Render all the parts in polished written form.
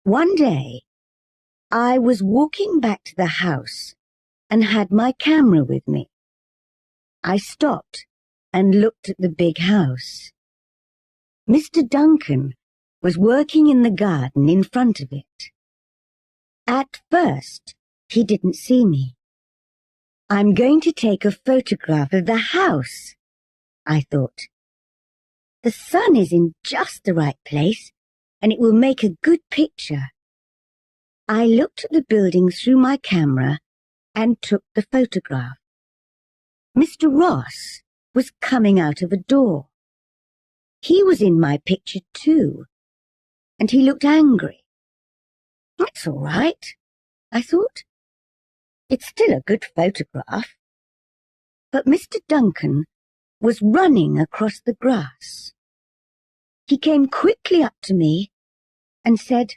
One day, I was walking back to the house and had my camera with me. I stopped and looked at the big house. Mr. Duncan was working in the garden in front of it. At first, he didn't see me. I'm going to take a photograph of the house, I thought. The sun is in just the right place, and it will make a good picture. I looked at the building through my camera and took the photograph. Mr. Ross was coming out of a door. He was in my picture too, and he looked angry. That's all right, I thought. It's still a good photograph. But Mr. Duncan was running across the grass. He came quickly up to me and said,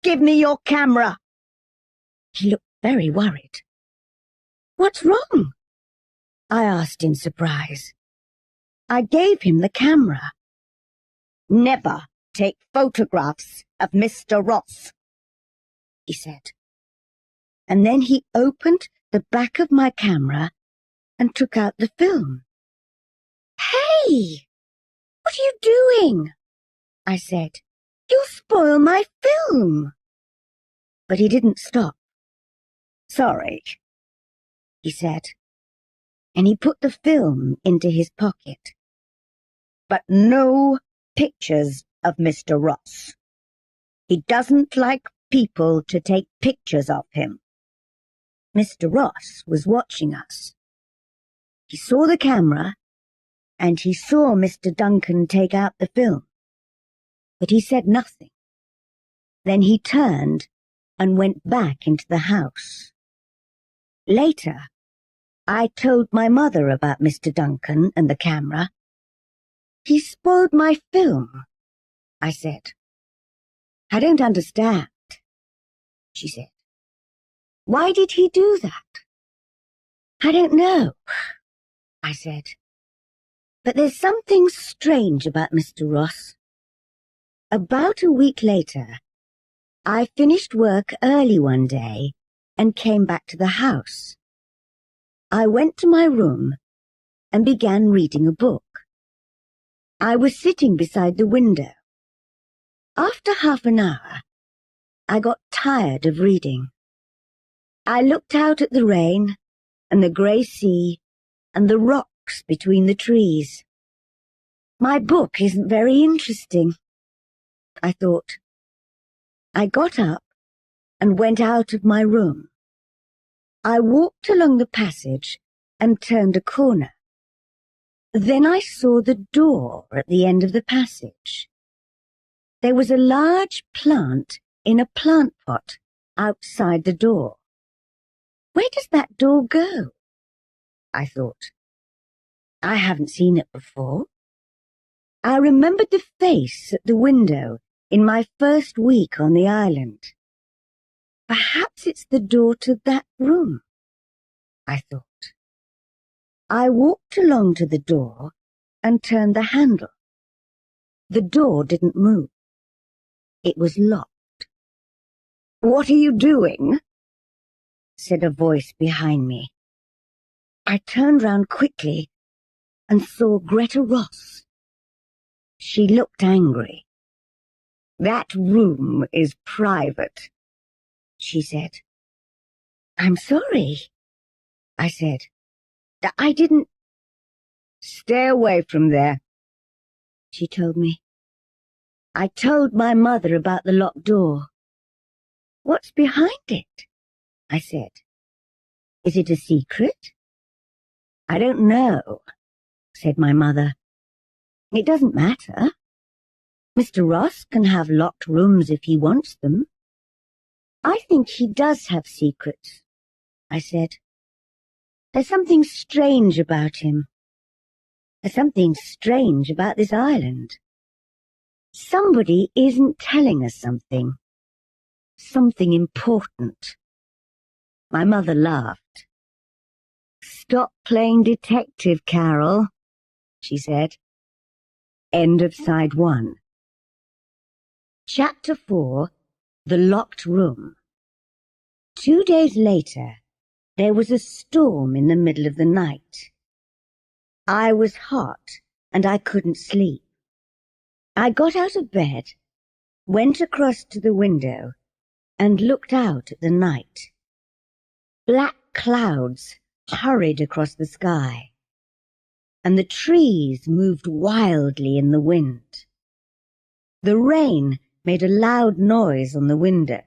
"Give me your camera." He looked very worried. "What's wrong?" I asked in surprise. I gave him the camera. "Never take photographs of Mr. Ross," he said. And then he opened the back of my camera and took out the film. "Hey! What are you doing?" I said. "You'll spoil my film." But he didn't stop. "Sorry," he said, and he put the film into his pocket. "But no pictures of Mr. Ross. He doesn't like people to take pictures of him." Mr. Ross was watching us. He saw the camera, and he saw Mr. Duncan take out the film. But he said nothing. Then he turned and went back into the house. Later, I told my mother about Mr. Duncan and the camera. "He spoiled my film," I said. "I don't understand," she said. "Why did he do that?" "I don't know," I said. "But there's something strange about Mr. Ross." About a week later, I finished work early one day and came back to the house. I went to my room and began reading a book. I was sitting beside the window. After half an hour, I got tired of reading. I looked out at the rain and the grey sea and the rocks between the trees. My book isn't very interesting, I thought. I got up and went out of my room. I walked along the passage and turned a corner. Then I saw the door at the end of the passage. There was a large plant in a plant pot outside the door. Where does that door go? I thought. I haven't seen it before. I remembered the face at the window in my first week on the island. Perhaps it's the door to that room, I thought. I walked along to the door and turned the handle. The door didn't move. It was locked. "What are you doing?" said a voice behind me. I turned round quickly and saw Greta Ross. She looked angry. "That room is private," she said. "I'm sorry," I said. "I didn't—" "Stay away from there," she told me. I told my mother about the locked door. "What's behind it?" I said. "Is it a secret?" "I don't know," said my mother. "It doesn't matter. Mr. Ross can have locked rooms if he wants them." "I think he does have secrets," I said. "There's something strange about him. There's something strange about this island. Somebody isn't telling us something. Something important." My mother laughed. "Stop playing detective, Carol," she said. End of side 1. Chapter 4 The locked room. 2 days later, there was a storm in the middle of the night. I was hot and I couldn't sleep. I got out of bed, went across to the window, and looked out at the night. Black clouds hurried across the sky, and the trees moved wildly in the wind. The rain made a loud noise on the window.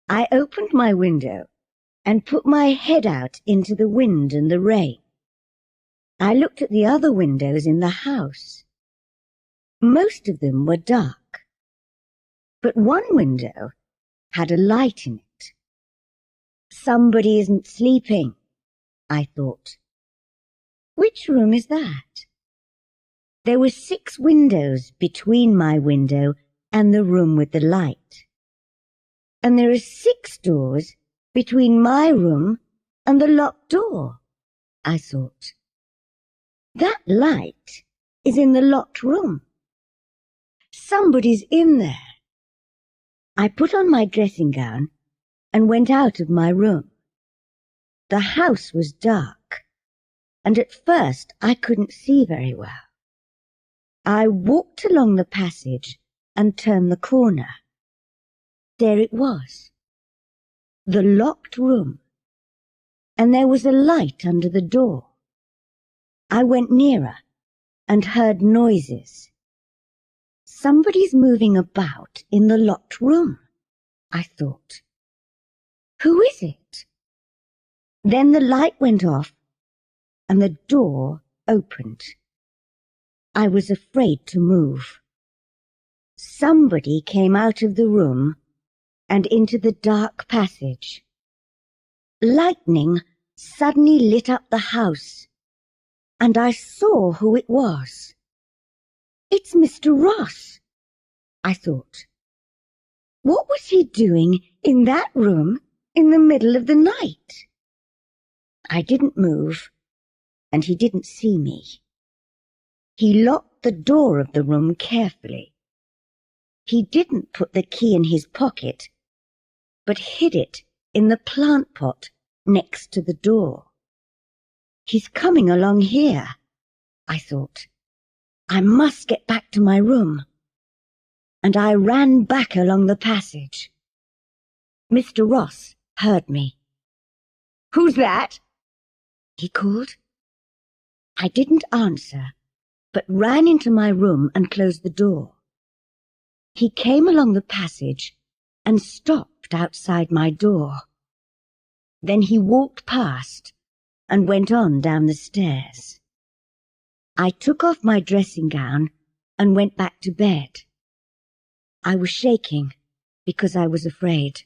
I opened my window and put my head out into the wind and the rain. I looked at the other windows in the house. Most of them were dark, but one window had a light in it. Somebody isn't sleeping, I thought. Which room is that? There were 6 windows between my window and the room with the light. And there are 6 doors between my room and the locked door, I thought. That light is in the locked room. Somebody's in there. I put on my dressing gown and went out of my room. The house was dark, and at first I couldn't see very well. I walked along the passage and turned the corner. There it was, the locked room, and there was a light under the door. I went nearer and heard noises. Somebody's moving about in the locked room, I thought. Who is it? Then the light went off and the door opened. I was afraid to move. Somebody came out of the room and into the dark passage. Lightning suddenly lit up the house, and I saw who it was. It's Mr. Ross, I thought. What was he doing in that room in the middle of the night? I didn't move, and he didn't see me. He locked the door of the room carefully. He didn't put the key in his pocket, but hid it in the plant pot next to the door. He's coming along here, I thought. I must get back to my room. And I ran back along the passage. Mr. Ross heard me. "Who's that?" he called. I didn't answer, but ran into my room and closed the door. He came along the passage and stopped outside my door. Then he walked past and went on down the stairs. I took off my dressing gown and went back to bed. I was shaking because I was afraid.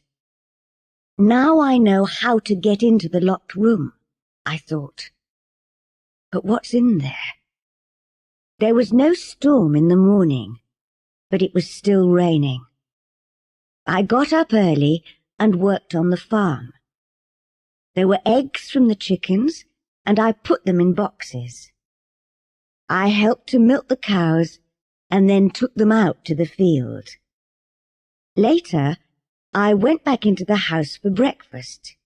Now I know how to get into the locked room, I thought. But what's in there? There was no storm in the morning, but it was still raining. I got up early and worked on the farm. There were eggs from the chickens, and I put them in boxes. I helped to milk the cows and then took them out to the field. Later, I went back into the house for breakfast.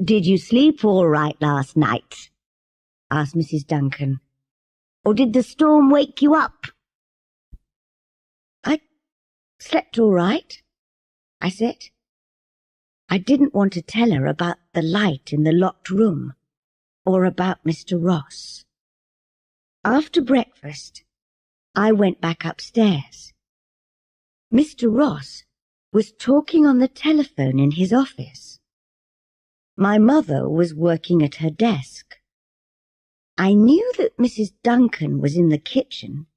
"Did you sleep all right last night?" asked Mrs. Duncan. "Or did the storm wake you up?" "I slept all right," I said. I didn't want to tell her about the light in the locked room or about Mr. Ross. After breakfast, I went back upstairs. Mr. Ross was talking on the telephone in his office. My mother was working at her desk. I knew that Mrs. Duncan was in the kitchen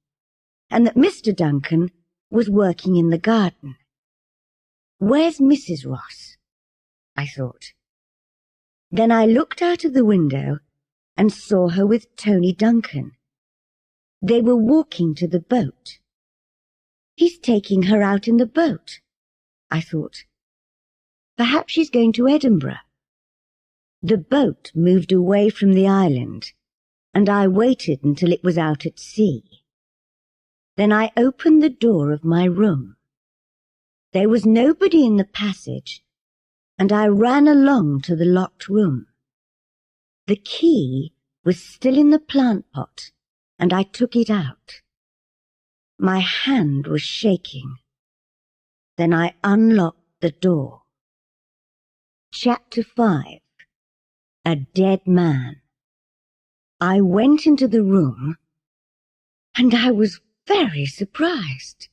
and that Mr. Duncan was working in the garden. Where's Mrs. Ross? I thought. Then I looked out of the window and saw her with Tony Duncan. They were walking to the boat. He's taking her out in the boat, I thought. Perhaps she's going to Edinburgh. The boat moved away from the island, and I waited until it was out at sea. Then I opened the door of my room. There was nobody in the passage, and I ran along to the locked room. The key was still in the plant pot, and I took it out. My hand was shaking. Then I unlocked the door. Chapter 5. A Dead Man. I went into the room, and I was very surprised.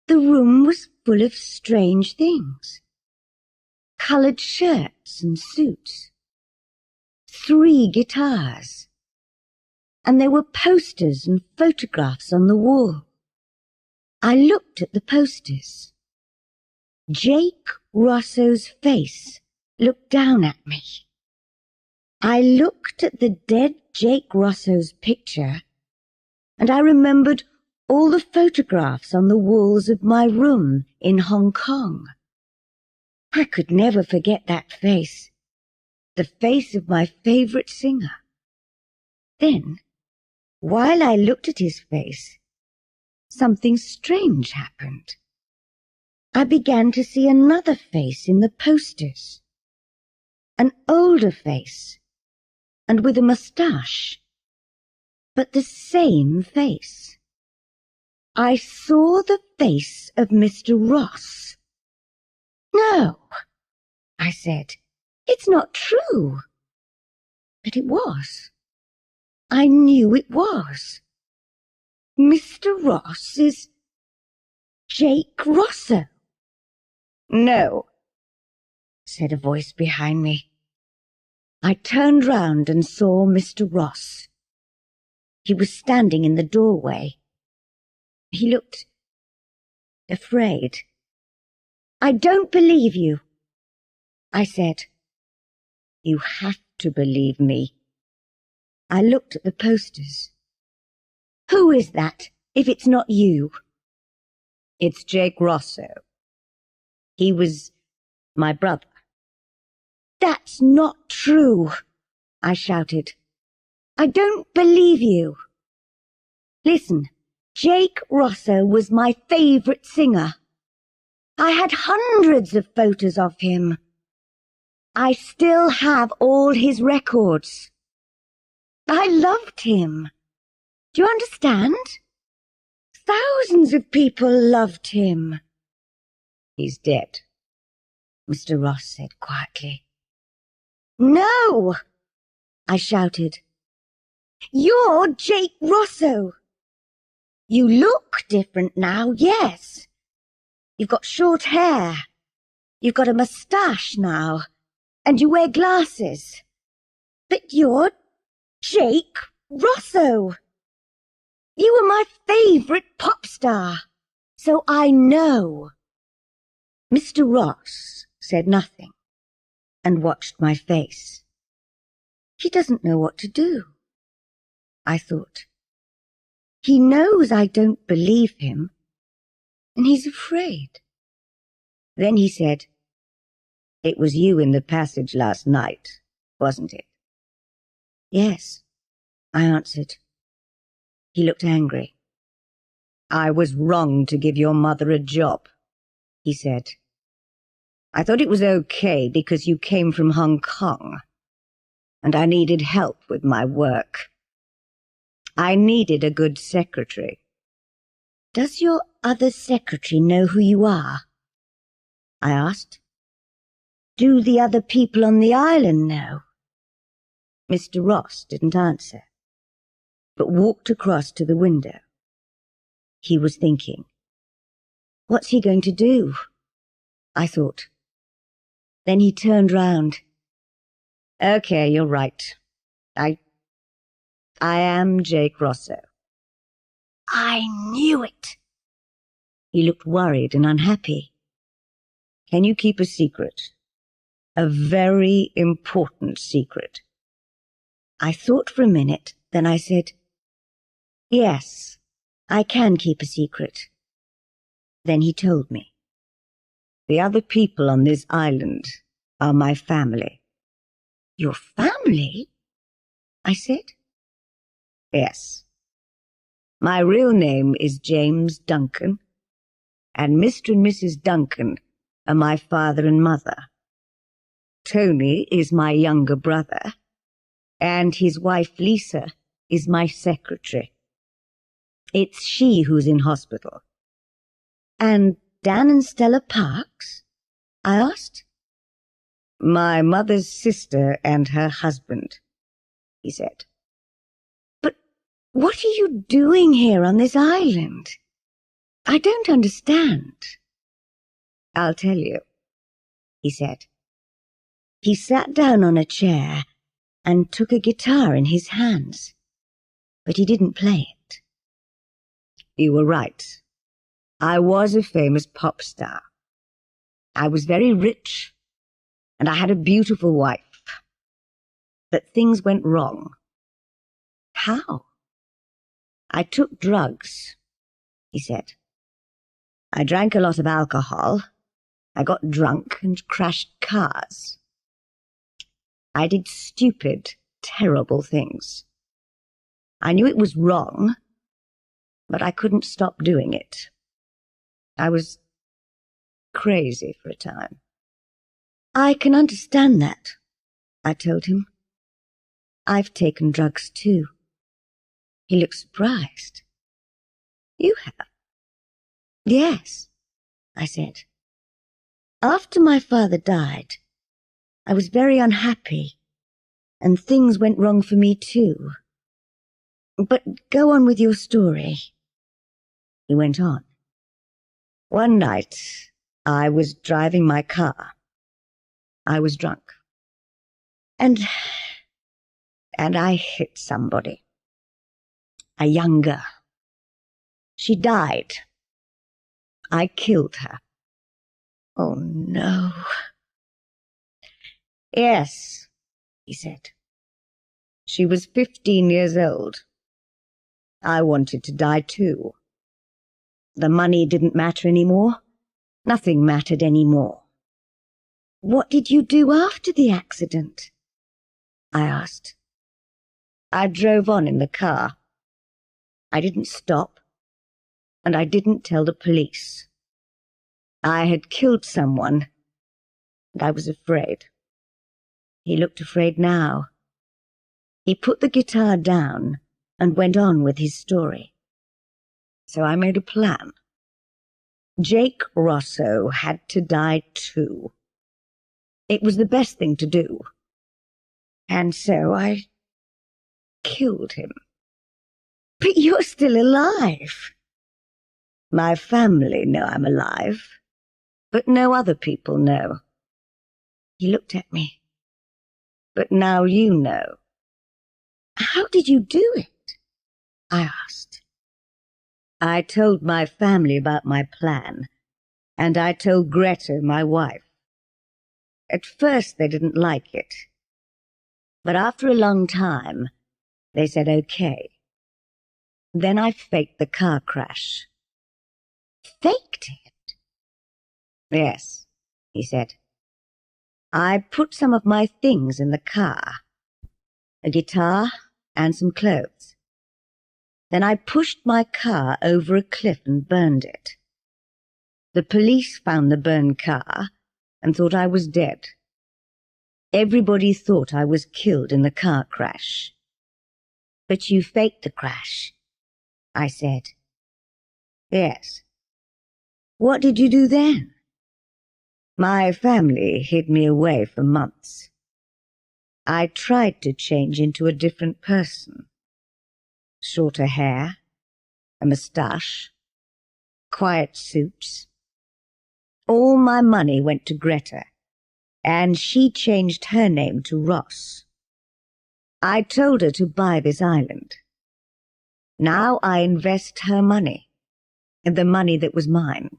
The room was full of strange things. Coloured shirts and suits. 3 guitars. And there were posters and photographs on the wall. I looked at the posters. Jake Rosso's face looked down at me. I looked at the dead Jake Rosso's picture, and I remembered all the photographs on the walls of my room in Hong Kong. I could never forget that face, the face of my favourite singer. Then, while I looked at his face, something strange happened. I began to see another face in the posters, an older face, and with a moustache, but the same face. I saw the face of Mr. Ross. "No," I said, "it's not true." But it was. I knew it was. Mr. Ross is Jake Rosso. "No," said a voice behind me. I turned round and saw Mr. Ross. He was standing in the doorway. He looked afraid. "I don't believe you," I said. "You have to believe me." I looked at the posters. "Who is that, if it's not you?" "It's Jake Rosso. He was my brother." "That's not true," I shouted. "I don't believe you." "Listen, Jake Rosso was my favourite singer. I had hundreds of photos of him. I still have all his records. I loved him. Do you understand? Thousands of people loved him." "He's dead," Mr. Ross said quietly. "No!" I shouted. "You're Jake Rosso. You look different now, yes. You've got short hair. You've got a moustache now, and you wear glasses. But you're Jake Rosso. You were my favourite pop star, so I know." Mr. Ross said nothing and watched my face. He doesn't know what to do, I thought. He knows I don't believe him, and he's afraid. Then he said, "It was you in the passage last night, wasn't it?" "Yes," I answered. He looked angry. "I was wrong to give your mother a job," he said. "I thought it was okay because you came from Hong Kong, and I needed help with my work. I needed a good secretary." "Does your other secretary know who you are?" I asked. "Do the other people on the island know?" Mr. Ross didn't answer, but walked across to the window. He was thinking. What's he going to do? I thought. Then he turned round. "Okay, you're right. I am Jake Rosso." "I knew it." He looked worried and unhappy. "Can you keep a secret? A very important secret?" I thought for a minute, then I said, "Yes, I can keep a secret." Then he told me. "The other people on this island are my family." "Your family?" I said. "Yes. My real name is James Duncan, and Mr. and Mrs. Duncan are my father and mother. Tony is my younger brother, and his wife Lisa is my secretary. It's she who's in hospital. And Dan and Stella Parks? I asked. My mother's sister and her husband, he said. But what are you doing here on this island? I don't understand. I'll tell you, he said. He sat down on a chair and took a guitar in his hands, but he didn't play it. You were right. I was a famous pop star. I was very rich, and I had a beautiful wife. But things went wrong. How? I took drugs, he said. I drank a lot of alcohol. I got drunk and crashed cars. I did stupid, terrible things. I knew it was wrong, but I couldn't stop doing it. I was crazy for a time. I can understand that, I told him. I've taken drugs too. He looked surprised. You have? Yes, I said. After my father died, I was very unhappy, and things went wrong for me too. But go on with your story. He went on. One night, I was driving my car. I was drunk. And I hit somebody. A young girl. She died. I killed her. Oh, no. Yes, he said. She was 15 years old. I wanted to die too. The money didn't matter anymore. Nothing mattered anymore. What did you do after the accident? I asked. I drove on in the car. I didn't stop, and I didn't tell the police. I had killed someone, and I was afraid. He looked afraid now. He put the guitar down and went on with his story. So I made a plan. Jake Rosso had to die too. It was the best thing to do. And so I killed him. But you're still alive. My family know I'm alive, but no other people know. He looked at me. But now you know. How did you do it? I asked. I told my family about my plan, and I told Greta, my wife. At first they didn't like it, but after a long time, they said okay. Then I faked the car crash. Faked it? Yes, he said. I put some of my things in the car, a guitar and some clothes. Then I pushed my car over a cliff and burned it. The police found the burned car and thought I was dead. Everybody thought I was killed in the car crash. But you faked the crash, I said. Yes. What did you do then? My family hid me away for months. I tried to change into a different person. Shorter hair, a moustache, quiet suits. All my money went to Greta, and she changed her name to Ross. I told her to buy this island. Now I invest her money, the money that was mine.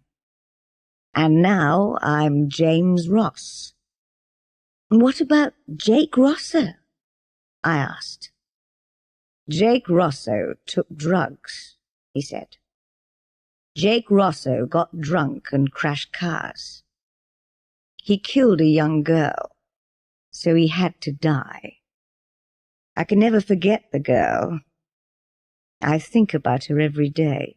And now I'm James Ross. What about Jake Rosso? I asked. Jake Rosso took drugs, he said. Jake Rosso got drunk and crashed cars. He killed a young girl, so he had to die. I can never forget the girl. I think about her every day.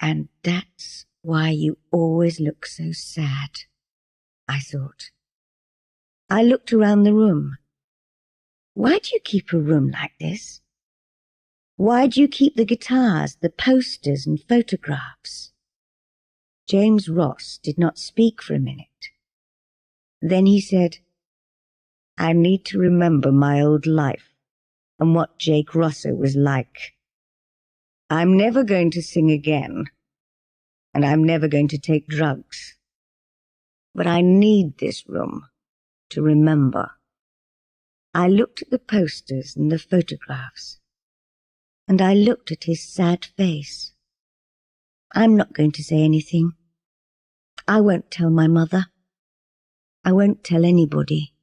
And that's Why, you always look so sad, I thought. I looked around the room. Why do you keep a room like this? Why do you keep the guitars, the posters and photographs? James Ross did not speak for a minute. Then he said, I need to remember my old life and what Jake Rosso was like. I'm never going to sing again, and I'm never going to take drugs. But I need this room to remember. I looked at the posters and the photographs, and I looked at his sad face. I'm not going to say anything. I won't tell my mother. I won't tell anybody.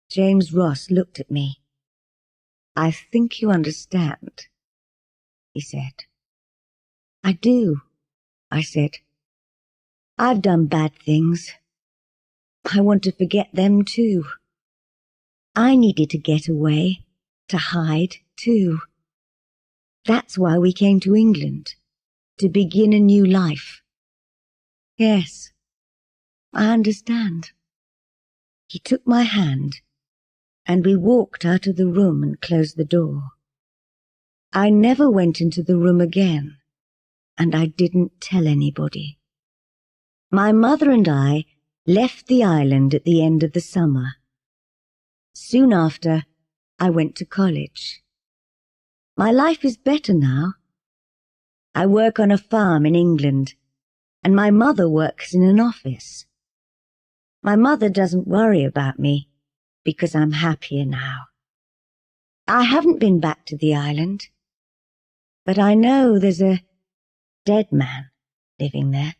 James Ross looked at me. I think you understand, he said. I do, I said. I've done bad things. I want to forget them too. I needed to get away, to hide too. That's why we came to England, to begin a new life. Yes, I understand. He took my hand, and we walked out of the room and closed the door. I never went into the room again, and I didn't tell anybody. My mother and I left the island at the end of the summer. Soon after, I went to college. My life is better now. I work on a farm in England, and my mother works in an office. My mother doesn't worry about me because I'm happier now. I haven't been back to the island, but I know there's a dead man living there.